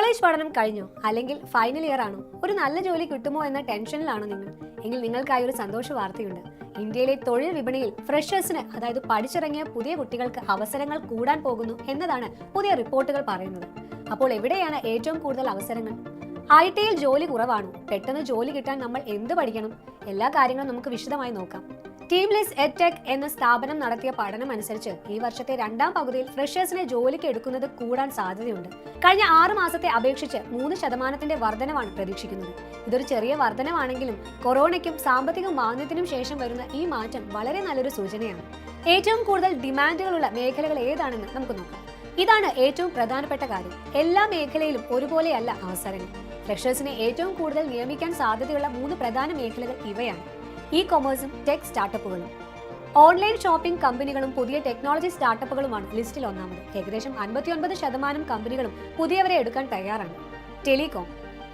College പഠനം കഴിഞ്ഞോ അല്ലെങ്കിൽ ഫൈനൽ ഇയർ ആണോ? ഒരു നല്ല ജോലി കിട്ടുമോ എന്ന ടെൻഷനിലാണോ നിങ്ങൾ? എങ്കിൽ നിങ്ങൾക്കായി ഒരു സന്തോഷ വാർത്തയുണ്ട്. ഇന്ത്യയിലെ തൊഴിൽ വിപണിയിൽ ഫ്രഷേഴ്സിന്, അതായത് പഠിച്ചിറങ്ങിയ പുതിയ കുട്ടികൾക്ക് അവസരങ്ങൾ കൂടാൻ പോകുന്നു എന്നതാണ് പുതിയ റിപ്പോർട്ടുകൾ പറയുന്നത്. അപ്പോൾ എവിടെയാണ് ഏറ്റവും കൂടുതൽ അവസരങ്ങൾ? IT-യിൽ ജോലി കുറവാണോ? പെട്ടെന്ന് ജോലി കിട്ടാൻ നമ്മൾ എന്ത് പഠിക്കണം? എല്ലാ കാര്യങ്ങളും നമുക്ക് വിശദമായി നോക്കാം. ടീംലെസ് എഡ്ടെക് എന്ന സ്ഥാപനം നടത്തിയ പഠനം അനുസരിച്ച് ഈ വർഷത്തെ രണ്ടാം പകുതിയിൽ ഫ്രഷേഴ്സിനെ ജോലിക്ക് എടുക്കുന്നത് കൂടാൻ സാധ്യതയുണ്ട്. കഴിഞ്ഞ 6 മാസത്തെ അപേക്ഷിച്ച് 3% വർധനവാണ് പ്രതീക്ഷിക്കുന്നത്. ഇതൊരു ചെറിയ വർധനവാണെങ്കിലും കൊറോണയ്ക്കും സാമ്പത്തിക മാന്ദ്യത്തിനും ശേഷം വരുന്ന ഈ മാറ്റം വളരെ നല്ലൊരു സൂചനയാണ്. ഏറ്റവും കൂടുതൽ ഡിമാൻഡുകളുള്ള മേഖലകൾ ഏതാണെന്ന് നമുക്ക് നോക്കാം. ഇതാണ് ഏറ്റവും പ്രധാനപ്പെട്ട കാര്യം. എല്ലാ മേഖലയിലും ഒരുപോലെയല്ല അവസരങ്ങൾ. ഫ്രഷേഴ്സിനെ ഏറ്റവും കൂടുതൽ നിയമിക്കാൻ സാധ്യതയുള്ള 3 പ്രധാന മേഖലകൾ ഇവയാണ്: ഇ-കൊമേഴ്സും ടെക് സ്റ്റാർട്ടപ്പുകളും. ഓൺലൈൻ ഷോപ്പിംഗ് കമ്പനികളും പുതിയ ടെക്നോളജി സ്റ്റാർട്ടപ്പുകളുമാണ് ലിസ്റ്റിൽ ഒന്നാമത്. ഏകദേശം 59% കമ്പനികളും പുതിയവരെ എടുക്കാൻ തയ്യാറാണ്. ടെലികോം.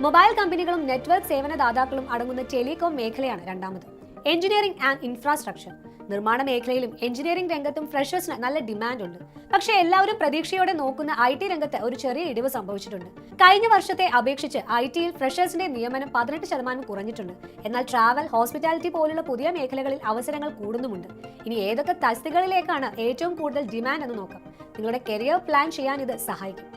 മൊബൈൽ കമ്പനികളും നെറ്റ്വർക്ക് സേവനദാതാക്കളും അടങ്ങുന്ന ടെലികോം മേഖലയാണ് രണ്ടാമത്. Engineering and infrastructure. നിർമ്മാണ മേഖലയിലും എഞ്ചിനീയറിംഗ് രംഗത്തും ഫ്രഷേഴ്സിന് നല്ല ഡിമാൻഡ് ഉണ്ട്. പക്ഷേ എല്ലാവരും പ്രതീക്ഷയോടെ നോക്കുന്ന IT രംഗത്ത് ഒരു ചെറിയ ഇടിവ് സംഭവിച്ചിട്ടുണ്ട്. കഴിഞ്ഞ വർഷത്തെ അപേക്ഷിച്ച് IT-യിൽ ഫ്രഷേഴ്സിന്റെ നിയമനം 18% കുറഞ്ഞിട്ടുണ്ട്. എന്നാൽ ട്രാവൽ, ഹോസ്പിറ്റാലിറ്റി പോലുള്ള പുതിയ മേഖലകളിൽ അവസരങ്ങൾ കൂടുന്നുമുണ്ട്. ഇനി ഏതൊക്കെ തസ്തികകളിലേക്കാണ് ഏറ്റവും കൂടുതൽ ഡിമാൻഡ് എന്ന് നോക്കാം. നിങ്ങളുടെ കരിയർ പ്ലാൻ ചെയ്യാൻ ഇത് സഹായിക്കും.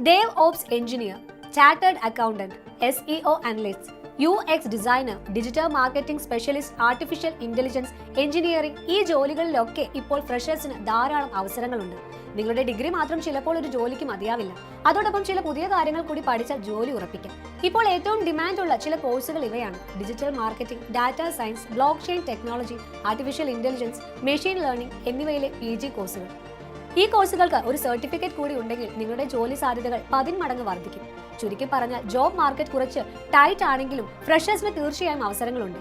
Dave ops engineer, chartered accountant, SEO analyst, UX designer, digital marketing specialist, artificial intelligence engineering, ഈ ജോലികളിലൊക്കെ ഇപ്പോൾ ഫ്രഷേഴ്സിന് ധാരാളം അവസരങ്ങളുണ്ട്. നിങ്ങളുടെ ഡിഗ്രി മാത്രം ചിലപ്പോൾ ഒരു ജോലിക്ക് മതിയാവില്ല. അതോടൊപ്പം ചില പുതിയ കാര്യങ്ങൾ കൂടി പഠിച്ചാൽ ജോലി ഉറപ്പിക്കാം. ഇപ്പോൾ ഏറ്റവും ഡിമാൻഡുള്ള ചില കോഴ്സുകൾ ഇവയാണ്: digital marketing, data science, block chain technology, artificial intelligence, machine learning എന്നിവയിലെ PG കോഴ്സുകൾ. ഈ കോഴ്സുകൾക്ക് ഒരു സർട്ടിഫിക്കറ്റ് കൂടി ഉണ്ടെങ്കിൽ നിങ്ങളുടെ ജോലി സാധ്യതകൾ 10 മടങ്ങ് വർദ്ധിക്കും. ചുരുക്കി പറഞ്ഞാൽ ജോബ് മാർക്കറ്റ് കുറച്ച് ടൈറ്റ് ആണെങ്കിലും ഫ്രഷേഴ്സിന് തീർച്ചയായും അവസരങ്ങളുണ്ട്.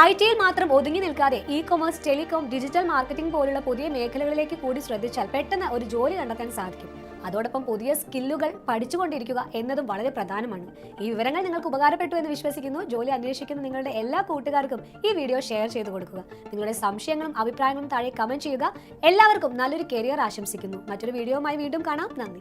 IT-യിൽ മാത്രം ഒതുങ്ങി നിൽക്കാതെ ഇ-കൊമേഴ്സ്, ടെലികോം, ഡിജിറ്റൽ മാർക്കറ്റിംഗ് പോലുള്ള പുതിയ മേഖലകളിലേക്ക് കൂടി ശ്രദ്ധിച്ചാൽ പെട്ടെന്ന് ഒരു ജോലി കണ്ടെത്താൻ സാധിക്കും. അതോടൊപ്പം പുതിയ സ്കില്ലുകൾ പഠിച്ചുകൊണ്ടിരിക്കുക എന്നതും വളരെ പ്രധാനമാണ്. ഈ വിവരങ്ങൾ നിങ്ങൾക്ക് ഉപകാരപ്പെട്ടു എന്ന് വിശ്വസിക്കുന്നു. ജോലി അന്വേഷിക്കുന്ന നിങ്ങളുടെ എല്ലാ കൂട്ടുകാർക്കും ഈ വീഡിയോ ഷെയർ ചെയ്ത് കൊടുക്കുക. നിങ്ങളുടെ സംശയങ്ങളും അഭിപ്രായങ്ങളും താഴെ കമന്റ് ചെയ്യുക. എല്ലാവർക്കും നല്ലൊരു കരിയർ ആശംസിക്കുന്നു. മറ്റൊരു വീഡിയോയുമായി വീണ്ടും കാണാം. നന്ദി.